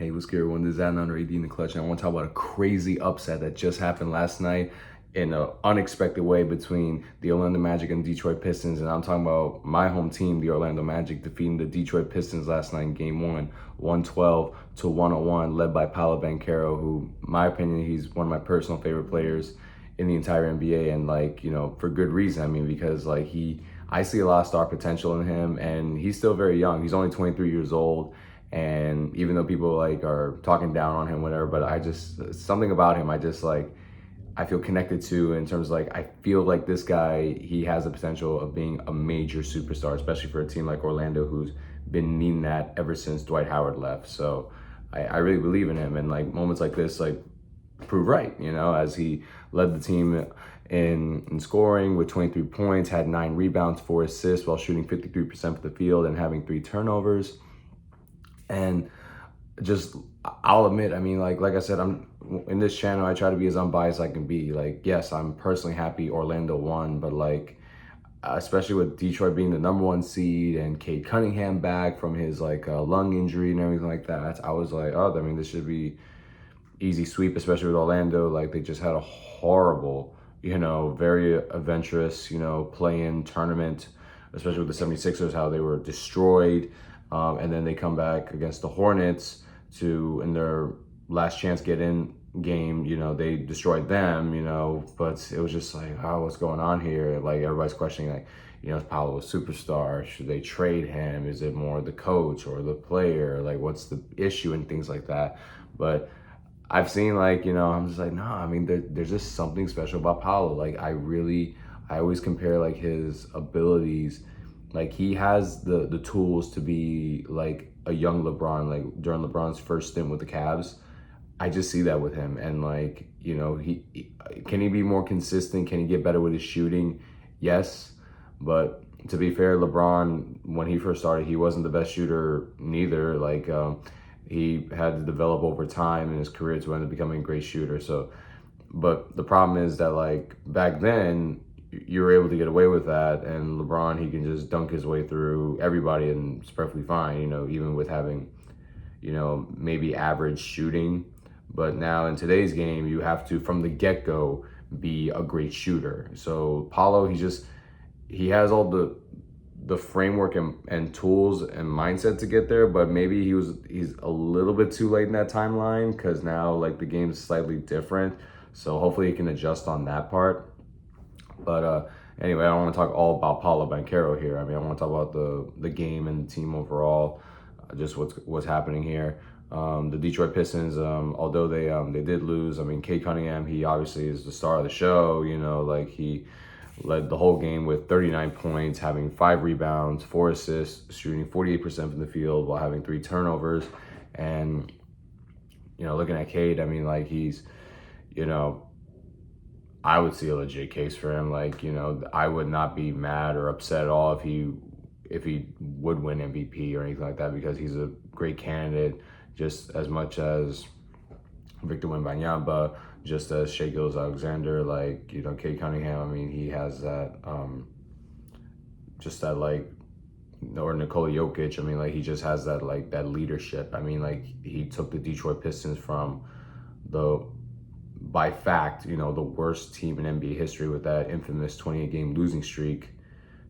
Hey, what's good, everyone? This is Adnan or AD in the clutch, and I want to talk about a crazy upset that just happened last night in an unexpected way between the Orlando Magic and Detroit Pistons. And I'm talking about my home team, the Orlando Magic, defeating the Detroit Pistons last night in Game 1, 112-101, led by Paolo Banchero, who, in my opinion, he's one of my personal favorite players in the entire NBA, and for good reason. I mean, because I see a lot of star potential in him, and he's still very young. He's only 23 years old. And even though people are talking down on him, whatever, but something about him, I feel connected to in terms of I feel like this guy, he has the potential of being a major superstar, especially for a team like Orlando, who's been needing that ever since Dwight Howard left. So I really believe in him, and moments like this, prove right, as he led the team in scoring with 23 points, had 9 rebounds, 4 assists while shooting 53% for the field and having 3 turnovers. And just, I'll admit, I mean, like I said, I'm in this channel, I try to be as unbiased as I can be. Yes, I'm personally happy Orlando won, but especially with Detroit being the #1 seed and Cade Cunningham back from his lung injury and everything like that, I was like, oh, I mean, this should be easy sweep, especially with Orlando. They just had a horrible, very adventurous, play-in tournament, especially with the 76ers, how they were destroyed. And then they come back against the Hornets in their last chance get in game, they destroyed them, but it was just oh, what's going on here? Everybody's questioning, is Paolo a superstar? Should they trade him? Is it more the coach or the player? What's the issue and things like that? But I've seen I'm just no, I mean, there's just something special about Paolo. I always compare his abilities. He has the tools to be a young LeBron, during LeBron's first stint with the Cavs. I just see that with him. And he can he be more consistent? Can he get better with his shooting? Yes. But to be fair, LeBron, when he first started, he wasn't the best shooter neither. He had to develop over time in his career to end up becoming a great shooter. So, but the problem is that back then, you were able to get away with that, and LeBron, he can just dunk his way through everybody and it's perfectly fine, even with having, maybe average shooting. But now in today's game, you have to, from the get-go, be a great shooter. So Paulo, he has all the framework and tools and mindset to get there, but maybe he's a little bit too late in that timeline, because now the game is slightly different. So hopefully he can adjust on that part. But anyway, I don't want to talk all about Paolo Banchero here. I mean, I want to talk about the game and the team overall, just what's happening here. The Detroit Pistons, although they did lose, I mean, Cade Cunningham, he obviously is the star of the show. He led the whole game with 39 points, having 5 rebounds, 4 assists, shooting 48% from the field while having 3 turnovers. And looking at Cade, I mean, he's, I would see a legit case for him. I would not be mad or upset at all if he would win MVP or anything like that, because he's a great candidate, just as much as Victor Wembanyama, just as Shai Gilgeous-Alexander, Cade Cunningham. I mean, he has that, or Nikola Jokic. I mean, he just has that, that leadership. I mean, he took the Detroit Pistons from by fact, the worst team in NBA history with that infamous 28-game losing streak,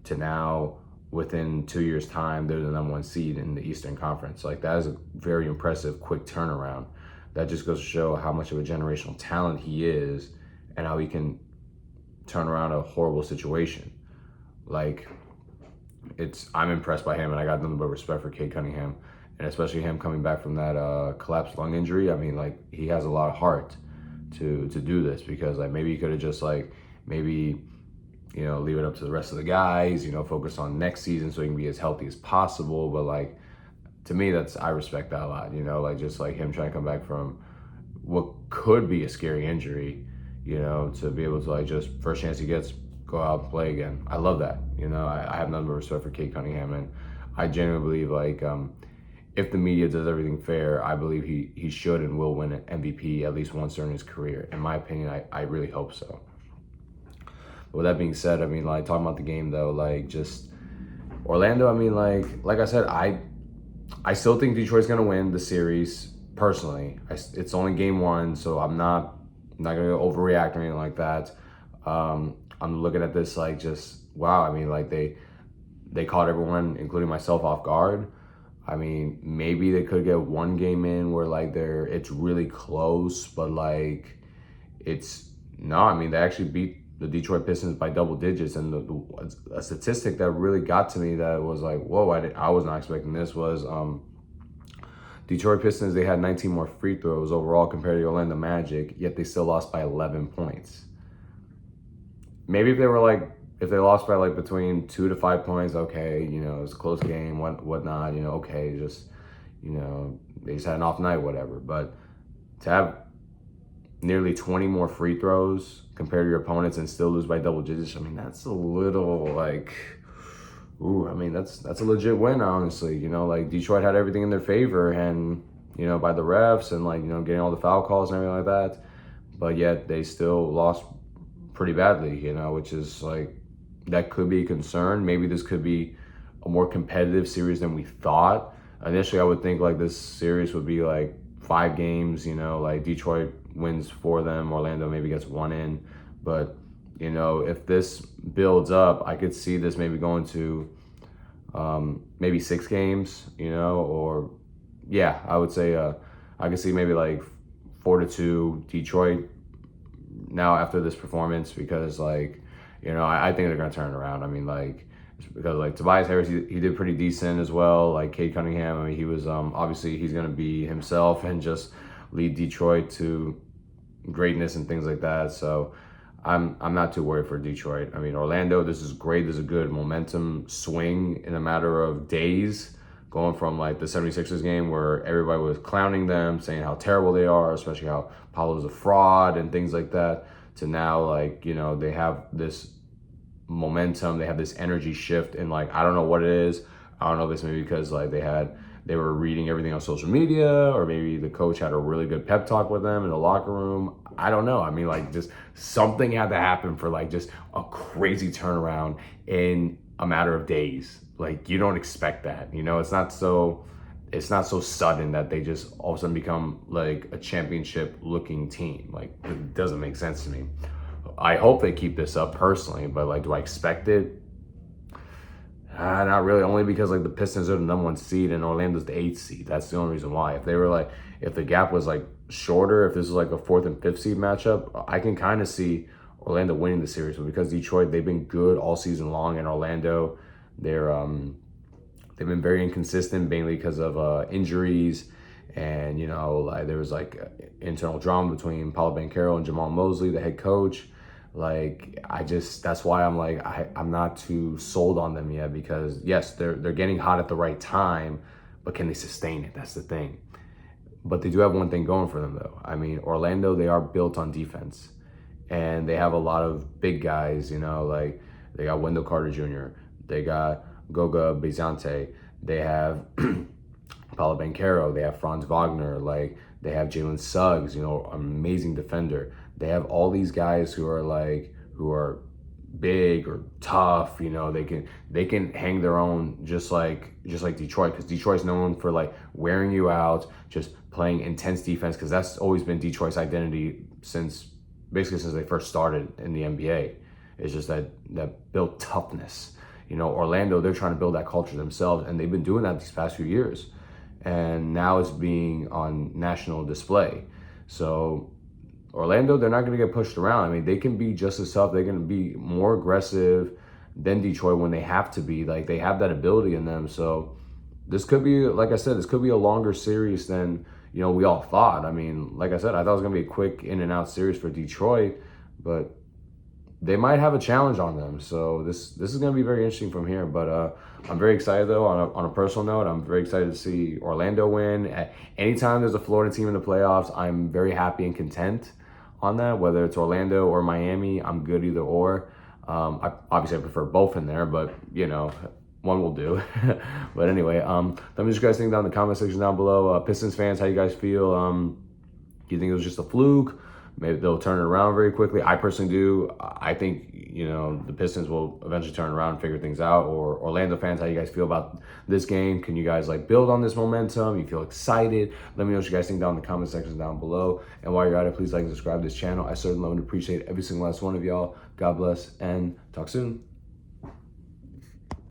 to now, within 2 years' time, they're the #1 seed in the Eastern Conference. That is a very impressive, quick turnaround. That just goes to show how much of a generational talent he is, and how he can turn around a horrible situation. I'm impressed by him, and I got nothing but respect for Cade Cunningham, and especially him coming back from that collapsed lung injury. I mean, he has a lot of heart to do this, because maybe he could have just maybe leave it up to the rest of the guys, focus on next season so he can be as healthy as possible. But to me, I respect that a lot, just him trying to come back from what could be a scary injury, to be able to just first chance he gets, go out and play again. I love that. I have nothing but respect for Cade Cunningham, and I genuinely believe if the media does everything fair, I believe he should and will win an MVP at least once during his career. In my opinion, I really hope so. But with that being said, I mean, talking about the game though, just Orlando, I mean, like I said, I still think Detroit's gonna win the series. personally, it's only game one, so I'm not gonna overreact or anything like that. I'm looking at this like just wow. I mean, like they caught everyone, including myself, off guard. I mean, maybe they could get one game in where like it's really close, but like it's no. I mean, they actually beat the Detroit Pistons by double digits, and a statistic that really got to me that was like, whoa, I was not expecting this was Detroit Pistons. They had 19 more free throws overall compared to Orlando Magic, yet they still lost by 11 points. Maybe if they lost by like between 2 to 5 points, okay, it's a close game, whatnot, okay, just they just had an off night, whatever. But to have nearly 20 more free throws compared to your opponents and still lose by double digits, I mean, that's a little like, ooh, I mean, that's a legit win, honestly. Like Detroit had everything in their favor, and by the refs and like getting all the foul calls and everything like that, but yet they still lost pretty badly, which is like, that could be a concern. Maybe this could be a more competitive series than we thought. Initially, I would think like this series would be like 5 games, like Detroit wins 4 of them, Orlando maybe gets 1 in. But, if this builds up, I could see this maybe going to maybe 6 games, or yeah, I would say I could see maybe like 4-2 Detroit now after this performance, because like, I think they're going to turn it around. I mean, like, because like Tobias Harris, he did pretty decent as well. Like Cade Cunningham, I mean, he was obviously he's going to be himself and just lead Detroit to greatness and things like that. So I'm not too worried for Detroit. I mean, Orlando, this is great. There's a good momentum swing in a matter of days, going from like the 76ers game where everybody was clowning them, saying how terrible they are, especially how Paolo's a fraud and things like that, to now like, they have this momentum, they have this energy shift, and like, I don't know what it is. I don't know if it's maybe because like they were reading everything on social media, or maybe the coach had a really good pep talk with them in the locker room. I don't know. I mean, like, just something had to happen for like just a crazy turnaround in a matter of days. Like, you don't expect that, it's not so sudden that they just all of a sudden become like a championship looking team. Like, it doesn't make sense to me. I hope they keep this up personally, but like, do I expect it? Not really, only because like the Pistons are the #1 seed and Orlando's the 8th seed. That's the only reason why. If they were like, if the gap was like shorter, if this was like a 4th and 5th seed matchup, I can kind of see Orlando winning the series. But because Detroit, they've been good all season long, and Orlando, they've been very inconsistent, mainly because of injuries, and like there was like internal drama between Paolo Banchero and Jamal Mosley, the head coach. Like, that's why I'm like, I'm not too sold on them yet, because yes, they're getting hot at the right time, but can they sustain it? That's the thing. But they do have one thing going for them though. I mean, Orlando, they are built on defense, and they have a lot of big guys, like they got Wendell Carter Jr., they got Goga Bizante, they have Paolo Banchero, they have Franz Wagner, like they have Jalen Suggs, amazing defender. They have all these guys who are big or tough, they can hang their own, just like Detroit, because Detroit's known for like wearing you out, just playing intense defense, because that's always been Detroit's identity since they first started in the NBA. It's just that built toughness. Orlando, they're trying to build that culture themselves, and they've been doing that these past few years, and now it's being on national display. So Orlando, they're not going to get pushed around. I mean, they can be just as tough. They're going to be more aggressive than Detroit when they have to be. Like, they have that ability in them. So this could be, like I said, this could be a longer series than, we all thought. I mean, like I said, I thought it was going to be a quick in and out series for Detroit, but they might have a challenge on them. So this is going to be very interesting from here. But I'm very excited, though, on a personal note. I'm very excited to see Orlando win. Anytime there's a Florida team in the playoffs, I'm very happy and content on that. Whether it's Orlando or Miami, I'm good either or. Obviously, I prefer both in there, but, one will do. But anyway, let me know what you guys think down in the comment section down below. Pistons fans, how you guys feel? Do you think it was just a fluke? maybe they'll turn it around very quickly. I personally do. I think, you know, the Pistons will eventually turn around and figure things out. Or Orlando fans, how you guys feel about this game? Can you guys like build on this momentum? You feel excited? Let me know what you guys think down in the comment section down below. And while you're at it, please like and subscribe to this channel. I certainly would appreciate every single last one of y'all. God bless and talk soon.